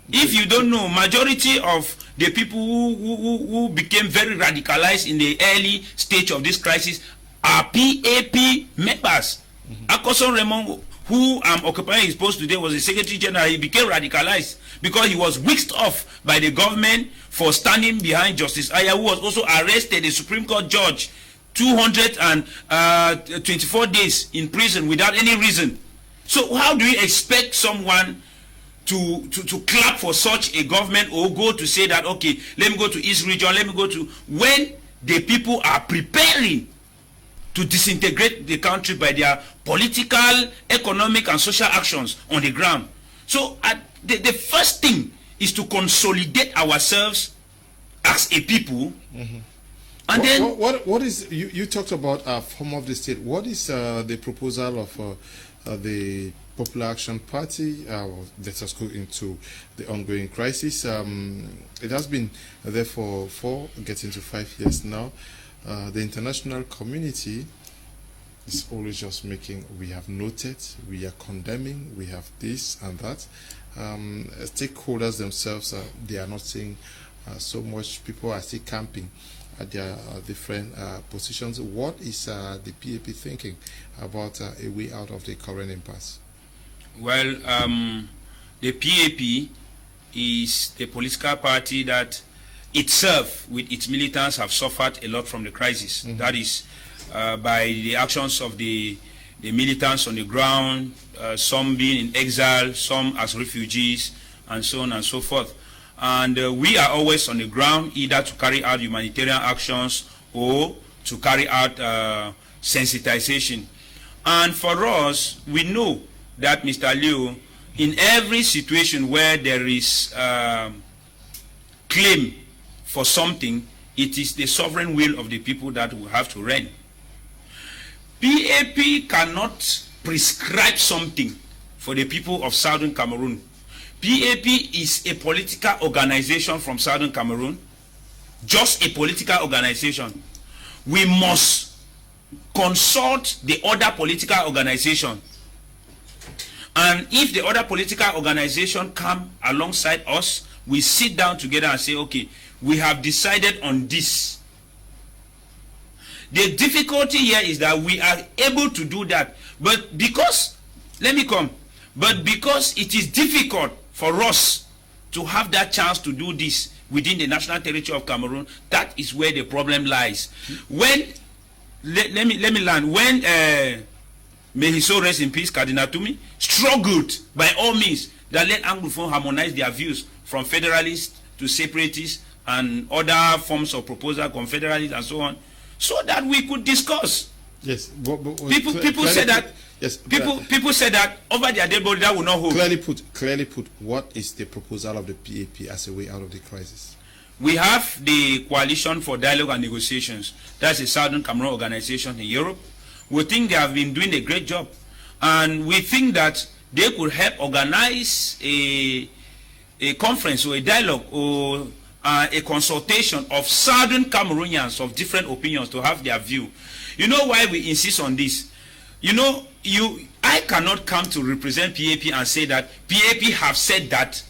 If you don't know, majority of the people who became very radicalized in the early stage of this crisis are PAP members. Mm-hmm. Akoson Raymond, who I'm occupying his post today, was the Secretary General. He became radicalized because he was whisked off by the government for standing behind Justice Aya, who was also arrested, a Supreme Court judge, 224 days in prison without any reason. So how do you expect someone to clap for such a government, or go to say that, okay, let me go to East Region, let me go to, when the people are preparing to disintegrate the country by their political, economic, and social actions on the ground. So the first thing is to consolidate ourselves as a people. And what is you talked about form of the state? What is the proposal of the Popular Action Party? Let us go into the ongoing crisis. It has been there for getting to 5 years now. The international community is always just making, we have noted, we are condemning, we have this and that. Stakeholders themselves, they are not saying so much. People are still camping at their different positions. What is the PAP thinking about a way out of the current impasse? Well, the PAP is the political party that itself, with its militants, have suffered a lot from the crisis. That is by the actions of the militants on the ground, some being in exile, some as refugees, and so on and so forth. And we are always on the ground, either to carry out humanitarian actions or to carry out sensitization. And for us, we know that, Mr. Liu, in every situation where there is claim for something, it is the sovereign will of the people that will have to reign. PAP cannot prescribe something for the people of Southern Cameroon. PAP is a political organization from Southern Cameroon, just a political organization. We must consult the other political organization. And if the other political organization come alongside us, we sit down together and say, okay, we have decided on this. The difficulty here is that we are able to do that, but because it is difficult for us to have that chance to do this within the national territory of Cameroon, that is where the problem lies. When let me learn, when may he so rest in peace, Cardinal Tumi, struggled by all means that let Anglophone harmonize their views from federalists to separatists and other forms of proposal, confederalists and so on, so that we could discuss. Yes, people said that. Yes, people said that over their dead body that will not hold. Clearly put, what is the proposal of the PAP as a way out of the crisis? We have the Coalition for Dialogue and Negotiations. That's a Southern Cameroon organization in Europe. We think they have been doing a great job, and we think that they could help organize a conference or a dialogue or a consultation of Southern Cameroonians of different opinions to have their view. You know why we insist on this? You know, I cannot come to represent PAP and say that PAP have said that.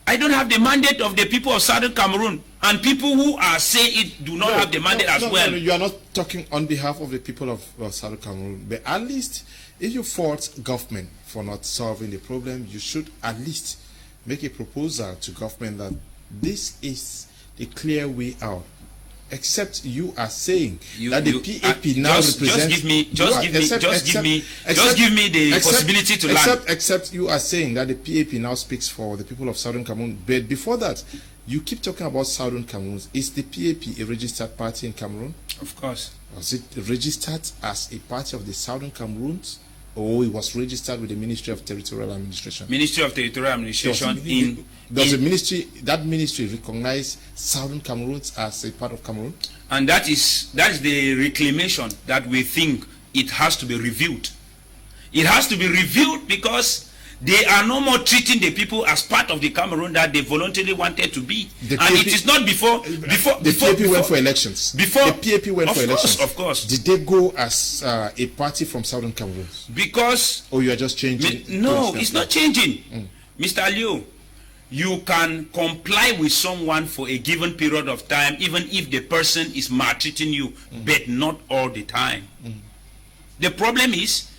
I don't have the mandate of the people of Southern Cameroon, and people who are saying it do not have the mandate as well. No, you are not talking on behalf of the people of Southern Cameroon, but at least if you fault government for not solving the problem, you should at least make a proposal to government that this is the clear way out. Except you are saying that the PAP now represents. Just give me the possibility to learn. Except you are saying that the PAP now speaks for the people of Southern Cameroon. But before that, you keep talking about Southern Cameroon. Is the PAP a registered party in Cameroon? Of course. Was it registered as a party of the Southern Cameroons, or it was registered with the Ministry of Territorial Administration? Ministry of Territorial Administration. Does that ministry recognize Southern Cameroons as a part of Cameroon? And that is the reclamation that we think it has to be reviewed. It has to be reviewed because they are no more treating the people as part of the Cameroon that they voluntarily wanted to be. And it is not before the PAP went for elections. Before the PAP went for elections. Of course. Did they go as a party from Southern Cameroon? Because or you are just changing? No, it's not changing. Mr. Liu, you can comply with someone for a given period of time, even if the person is maltreating you, but not all the time. The problem is,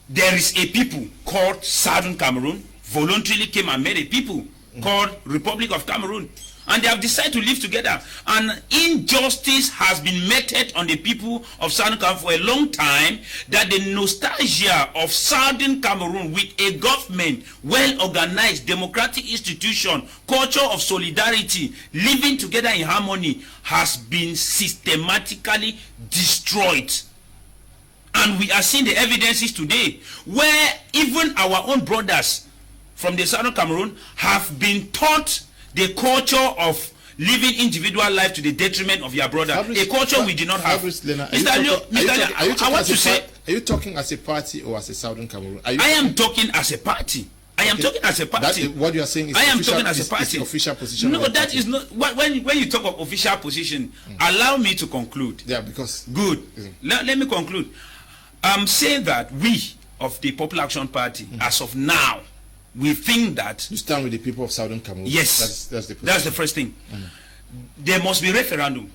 there is a people called Southern Cameroon, voluntarily came and made a people called Republic of Cameroon. And they have decided to live together. And injustice has been meted on the people of Southern Cameroon for a long time, that the nostalgia of Southern Cameroon with a government, well-organized, democratic institution, culture of solidarity, living together in harmony, has been systematically destroyed. And we are seeing the evidences today, where even our own brothers from the Southern Cameroon have been taught the culture of living individual life to the detriment of your brother. A culture we did not have. Are you talking as a party or as a Southern Cameroon? I am talking as a party. I am talking as a party. What you are saying is I am talking as a party. Official position. No, that is not. When you talk of official position, allow me to conclude. Yeah, because good. Let me conclude. I'm saying that we of the Popular Action Party, as of now, we think that you stand with the people of Southern Cameroon. Yes, that's the first thing. There must be referendum.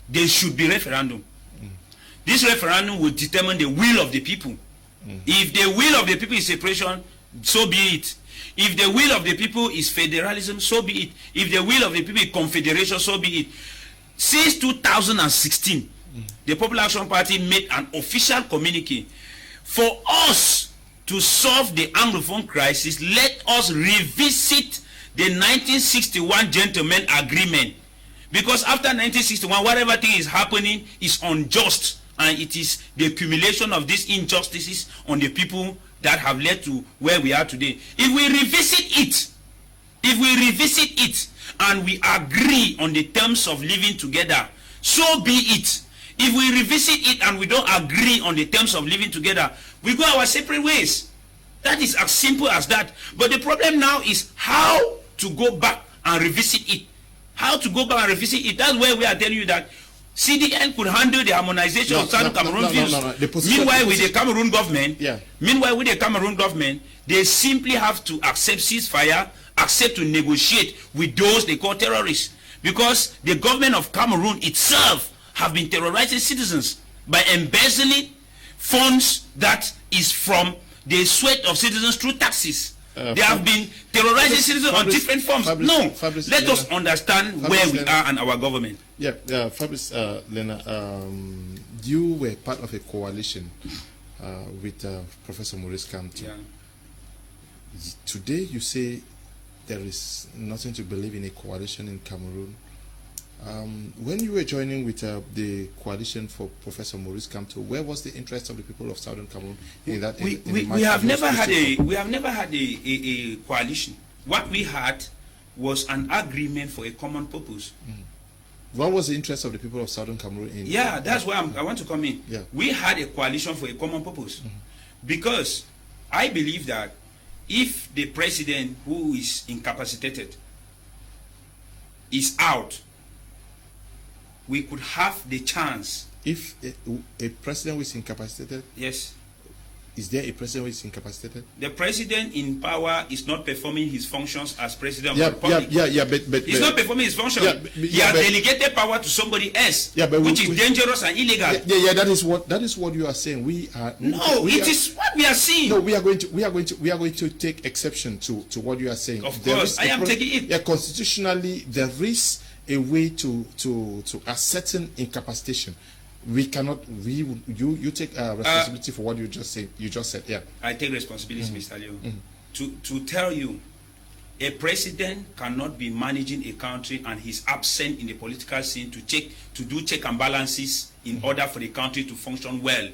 There should be referendum. This referendum will determine the will of the people. If the will of the people is separation, so be it. If the will of the people is federalism, so be it. If the will of the people is confederation, so be it. Since 2016, the Popular Action Party made an official communique. For us to solve the Anglophone crisis, let us revisit the 1961 Gentleman Agreement. Because after 1961, whatever thing is happening is unjust. And it is the accumulation of these injustices on the people that have led to where we are today. If we revisit it, and we agree on the terms of living together, so be it. If we revisit it and we don't agree on the terms of living together, we go our separate ways. That is as simple as that. But the problem now is how to go back and revisit it. How to go back and revisit it. That's where we are telling you that CDN could handle the harmonization of Southern Cameroon views. Meanwhile, with the Cameroon government, they simply have to accept ceasefire, accept to negotiate with those they call terrorists. Because the government of Cameroon itself have been terrorizing citizens by embezzling funds that is from the sweat of citizens through taxes. They have been terrorizing citizens on different forms. Let us understand where we are and our government. Yeah, Fabrice Lena, you were part of a coalition with Professor Maurice Kamto. Yeah. Today you say there is nothing to believe in a coalition in Cameroon. When you were joining with the coalition for Professor Maurice Kamto, where was the interest of the people of Southern Cameroon in that? We have never had a coalition. What we had was an agreement for a common purpose. What was the interest of the people of Southern Cameroon in? Yeah, that's where I want to come in. Yeah. We had a coalition for a common purpose because I believe that if the president who is incapacitated is out, we could have the chance. If a president who is incapacitated? Yes. Is there a president who is incapacitated? The president in power is not performing his functions as president of the republic. But he's not performing his function. He has delegated power to somebody else, which is dangerous and illegal. That is what you are saying. We are it is what we are seeing. No, we are going to take exception to what you are saying. Of course, I am taking it. Yeah, constitutionally there is a way to ascertain incapacitation. We cannot. You take responsibility for what you just said. Yeah. I take responsibility, Mr. Leo, to tell you, a president cannot be managing a country and he's absent in the political scene to do check and balances in order for the country to function well.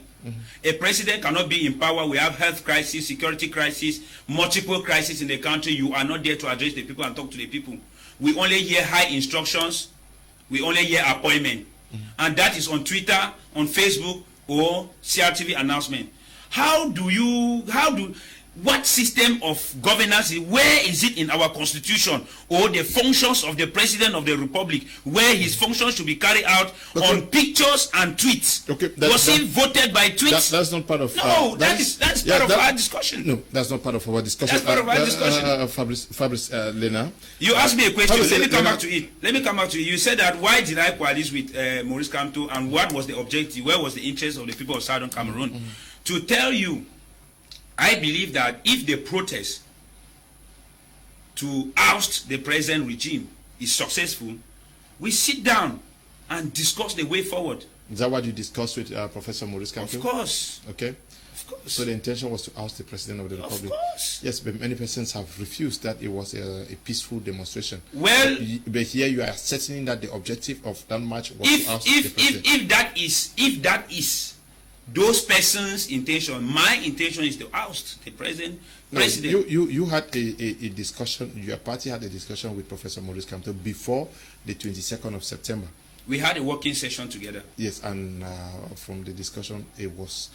A president cannot be in power. We have health crisis, security crisis, multiple crises in the country. You are not there to address the people and talk to the people. We only hear high instructions. We only hear appointment. And that is on Twitter, on Facebook, or CRTV announcement. What system of governance, where is it in our constitution or the functions of the president of the republic where his functions should be carried out on pictures and tweets? Was he voted by tweets? That's not part of that's part of our discussion. No, that's not part of our discussion. That's part of our discussion. Fabrice Lena, you asked me a question. Let me come back to it. You said that why did I coalesce with Maurice Kamto and what was the objective? Where was the interest of the people of Southern Cameroon? To tell you, I believe that if the protest to oust the present regime is successful, we sit down and discuss the way forward. Is that what you discussed with Professor Maurice Kamto? Of course. Okay. Of course. So the intention was to oust the president of the republic. Of course. Yes, but many persons have refused that it was a peaceful demonstration. Well, but here you are asserting that the objective of that march was to oust the president. If that is those persons' intention. My intention is to oust the president. You had a discussion, your party had a discussion with Professor Maurice Kamto before the 22nd of September. We had a working session together. Yes, and from the discussion, it was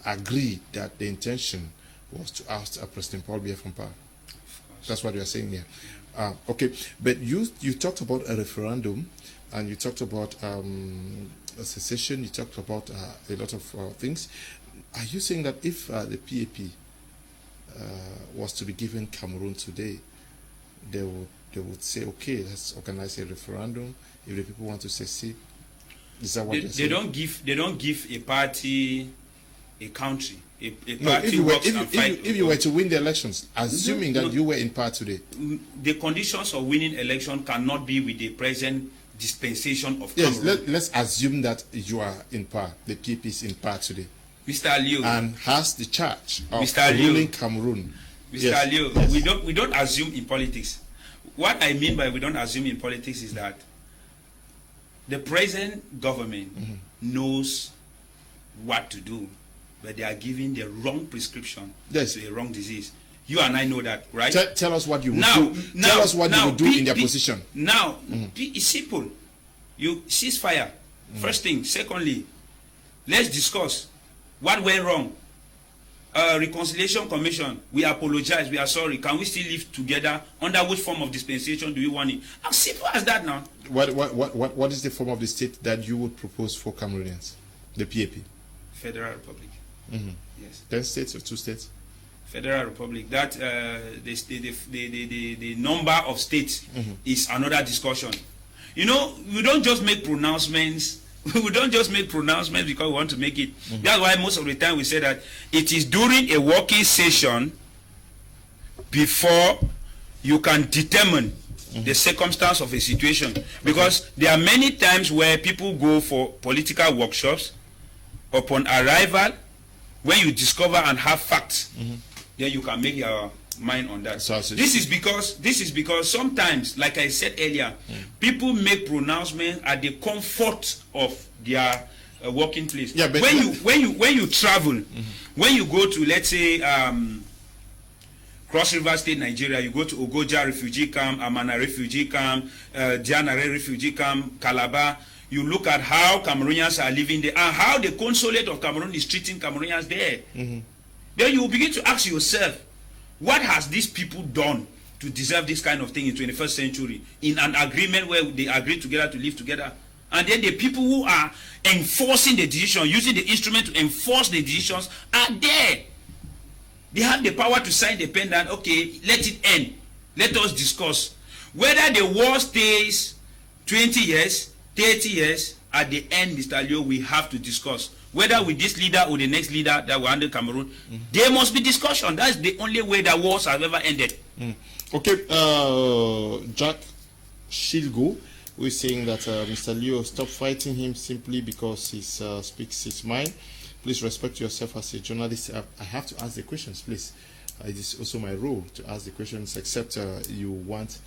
agreed that the intention was to oust President Paul Biya from power. That's what you are saying here. Okay, but you talked about a referendum, and you talked about a secession, you talked about a lot of things. Are you saying that if the PAP was to be given Cameroon today, they would say, okay, let's organize a referendum if the people want to secede? Is that what they don't give a party a country. A party no, if you were to win the elections, assuming that you were in power today, the conditions of winning election cannot be with the present dispensation of Cameroon. Yes, let's assume that you are in power. The PAP is in power today, Mr. Liu, and has the charge of Mr. ruling Cameroon. Mr. Liu, yes. We don't assume in politics. What I mean by we don't assume in politics is that the present government knows what to do, but they are giving the wrong prescription to a wrong disease. You and I know that, right? Tell us what you would do. Tell us what you would do in their position. Now, it's simple. You ceasefire. First thing. Secondly, let's discuss what went wrong. Reconciliation Commission, we apologize, we are sorry. Can we still live together? Under which form of dispensation do we want it? As simple as that now. What is the form of the state that you would propose for Cameroonians? The PAP? Federal Republic. Yes. 10 states or 2 states? Federal Republic. That the number of states is another discussion. You know, we don't just make pronouncements. We don't just make pronouncements because we want to make it. That's why most of the time we say that it is during a working session before you can determine the circumstance of a situation. Because there are many times where people go for political workshops. Upon arrival, when you discover and have facts, then you can make your mind on that. This is because sometimes, like I said earlier, people make pronouncements at the comfort of their working place. Yeah, but when you travel, when you go to, let's say, Cross River State, Nigeria, you go to Ogoja refugee camp, Amana refugee camp, Dianare refugee camp, Calabar. You look at how Cameroonians are living there and how the consulate of Cameroon is treating Cameroonians there. Then you will begin to ask yourself, what has these people done to deserve this kind of thing in 21st century in an agreement where they agree together to live together? And then the people who are enforcing the decision, using the instrument to enforce the decisions, are there. They have the power to sign the pen that, okay, let it end. Let us discuss. Whether the war stays 20 years, 30 years, at the end, Mr. Liu, we have to discuss. Whether with this leader or the next leader that will handle Cameroon, there must be discussion. That's the only way that wars have ever ended. Okay, Jack Shilgo, we're saying that Mr. Liu, stop fighting him simply because he speaks his mind. Please respect yourself as a journalist. I have to ask the questions, please. It is also my role to ask the questions, except you want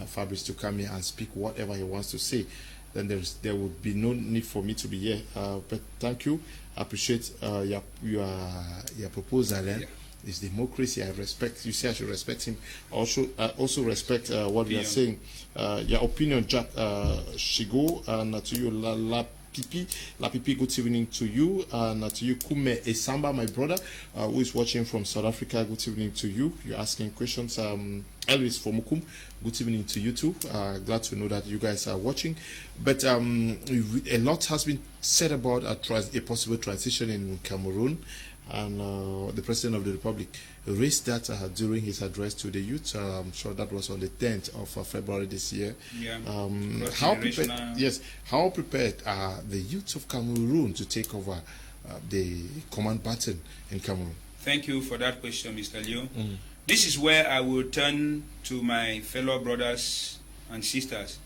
Fabrice to come here and speak whatever he wants to say. Then there would be no need for me to be here. But thank you. I appreciate your proposal. It's democracy. I respect. You say I should respect him. Also respect what you are saying. Your opinion, Jack Shigo, and to you, La Pipi, good evening to you, and to you, Kmer Esamba, my brother, who is watching from South Africa. Good evening to you. You're asking questions. Elvis Fomukum, good evening to you too. Glad to know that you guys are watching. But a lot has been said about a possible transition in Cameroon, and the President of the Republic raised that during his address to the youth. I'm sure that was on the 10th of February this year. Yeah. How prepared are the youth of Cameroon to take over the command baton in Cameroon? Thank you for that question, Mr. Liu. This is where I will turn to my fellow brothers and sisters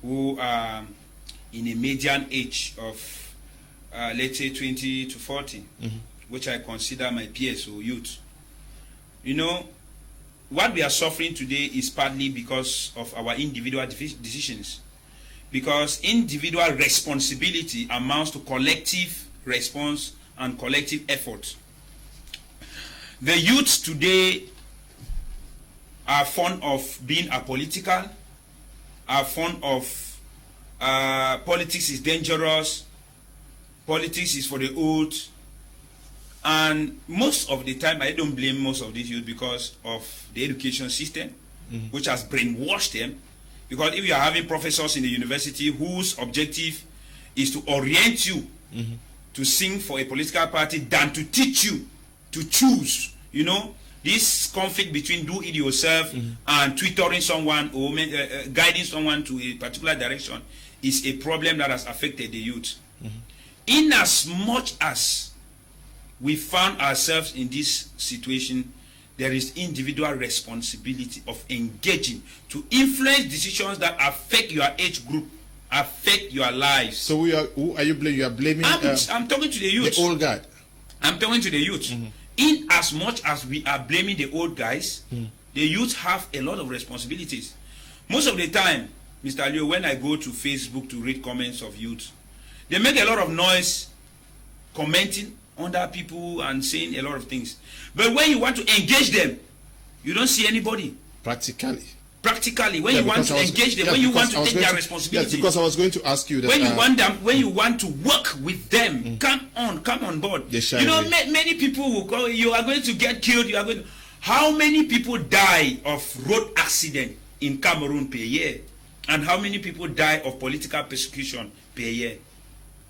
who are in a median age of, let's say, 20 to 40, which I consider my peers or youth. You know, what we are suffering today is partly because of our individual decisions. Because individual responsibility amounts to collective response and collective effort. The youths today are fond of being apolitical, are fond of politics is dangerous, politics is for the old, and most of the time I don't blame most of these youth because of the education system, which has brainwashed them. Because if you are having professors in the university whose objective is to orient you to sing for a political party than to teach you to choose, you know, this conflict between do it yourself and tutoring someone or guiding someone to a particular direction is a problem that has affected the youth. In as much as we found ourselves in this situation, there is individual responsibility of engaging to influence decisions that affect your age group, affect your lives. So who are you blaming? You are blaming. I'm talking to the youth. The old guard. I'm talking to the youth. In as much as we are blaming the old guys, the youth have a lot of responsibilities. Most of the time, Mr. Leo, when I go to Facebook to read comments of youth, they make a lot of noise commenting under people and saying a lot of things. But when you want to engage them, you don't see anybody. Practically, when you want to engage them, when you want to take their responsibility. Yes, because I was going to ask you that. When you want to work with them, come on board. You know, many people will go, you are going to get killed. You are going. How many people die of road accident in Cameroon per year? And how many people die of political persecution per year?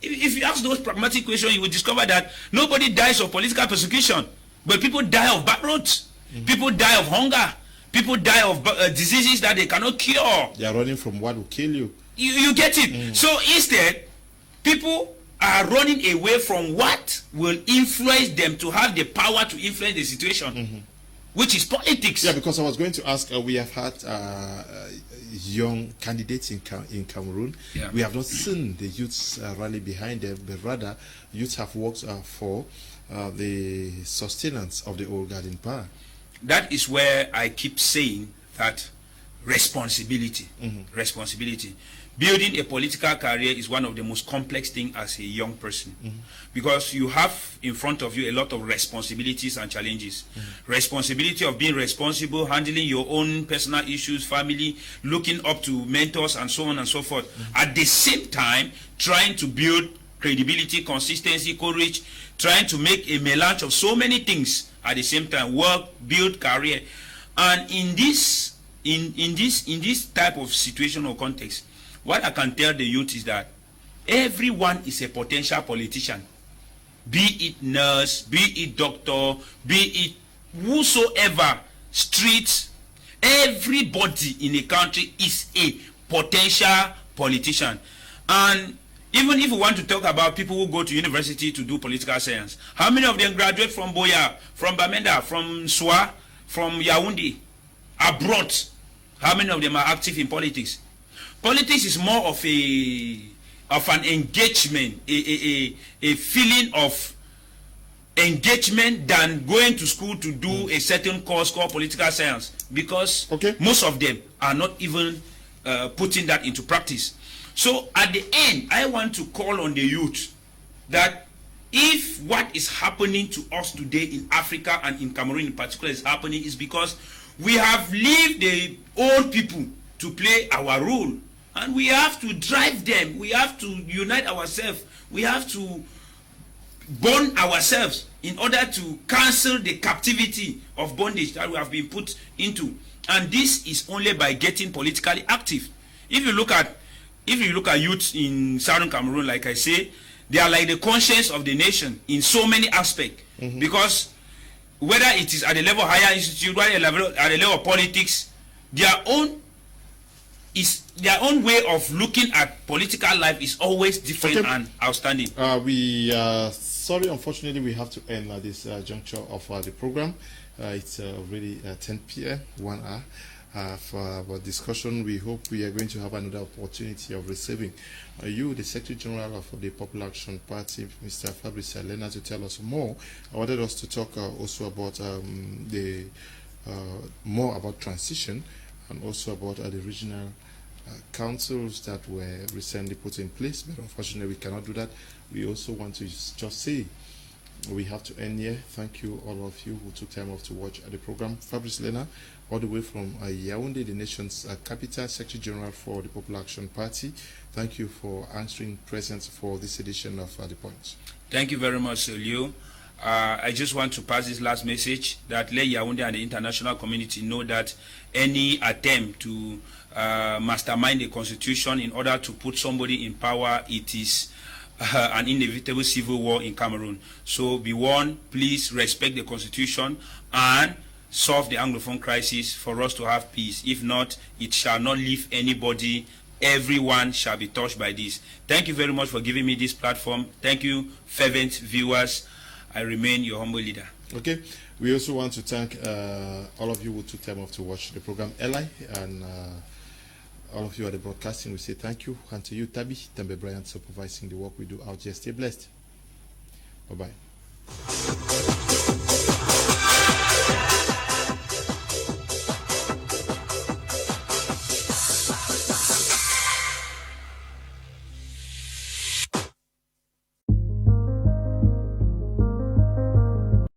If you ask those pragmatic questions, you will discover that nobody dies of political persecution, but people die of bad roads. People die of hunger. People die of diseases that they cannot cure. They are running from what will kill you. You get it? So instead, people are running away from what will influence them to have the power to influence the situation, which is politics. Yeah, because I was going to ask, we have had young candidates in Cameroon. Yeah. We have not seen the youths rally behind them, but rather youths have worked for the sustenance of the old guard in power. That is where I keep saying that responsibility. Responsibility. Building a political career is one of the most complex things as a young person, because you have in front of you a lot of responsibilities and challenges. Responsibility of being responsible, handling your own personal issues, family, looking up to mentors and so on and so forth. At the same time, trying to build credibility, consistency, courage, trying to make a melange of so many things at the same time, work, build career. And in this type of situation or context, what I can tell the youth is that everyone is a potential politician. Be it nurse, be it doctor, be it whosoever, street, everybody in a country is a potential politician. And even if we want to talk about people who go to university to do political science, how many of them graduate from Boya, from Bamenda, from Soa, from Yaoundé, abroad? How many of them are active in politics? Politics is more of an engagement, a feeling of engagement than going to school to do a certain course called political science, because most of them are not even putting that into practice. So at the end, I want to call on the youth that if what is happening to us today in Africa and in Cameroon in particular is happening, is because we have left the old people to play our role. And we have to drive them. We have to unite ourselves. We have to bond ourselves in order to cancel the captivity of bondage that we have been put into. And this is only by getting politically active. If you look at youth in Southern Cameroon, like I say, they are like the conscience of the nation in so many aspects. Because whether it is at the level of higher institute, whether at the level of politics, their own way of looking at political life is always different and outstanding. We sorry, unfortunately, we have to end at this juncture of the program. It's already 10 p.m., 1 hour for our discussion. We hope we are going to have another opportunity of receiving you, the Secretary General of the Popular Action Party, Mr. Fabrice Alena, to tell us more. I wanted us to talk also about more about transition, and also about the regional councils that were recently put in place, but unfortunately we cannot do that. we also want to just say we have to end here. Thank you, all of you who took time off to watch the program. Fabrice Lena, all the way from Yaoundé, the nation's capital, Secretary General for the Popular Action Party. Thank you for answering presents for this edition of The Point. Thank you very much, Leo. I just want to pass this last message that let Yaoundé and the international community know that any attempt to mastermind the constitution in order to put somebody in power, it is an inevitable civil war in Cameroon. So be warned, please respect the constitution and solve the Anglophone crisis for us to have peace. If not, it shall not leave anybody. Everyone shall be touched by this. Thank you very much for giving me this platform. Thank you, fervent viewers. I remain your humble leader. Okay. We also want to thank all of you who took time off to watch the program. Eli and all of you at the broadcasting, we say thank you. And to you, Tabi, Tembe Bryant, supervising the work we do out here. Stay blessed. Bye-bye.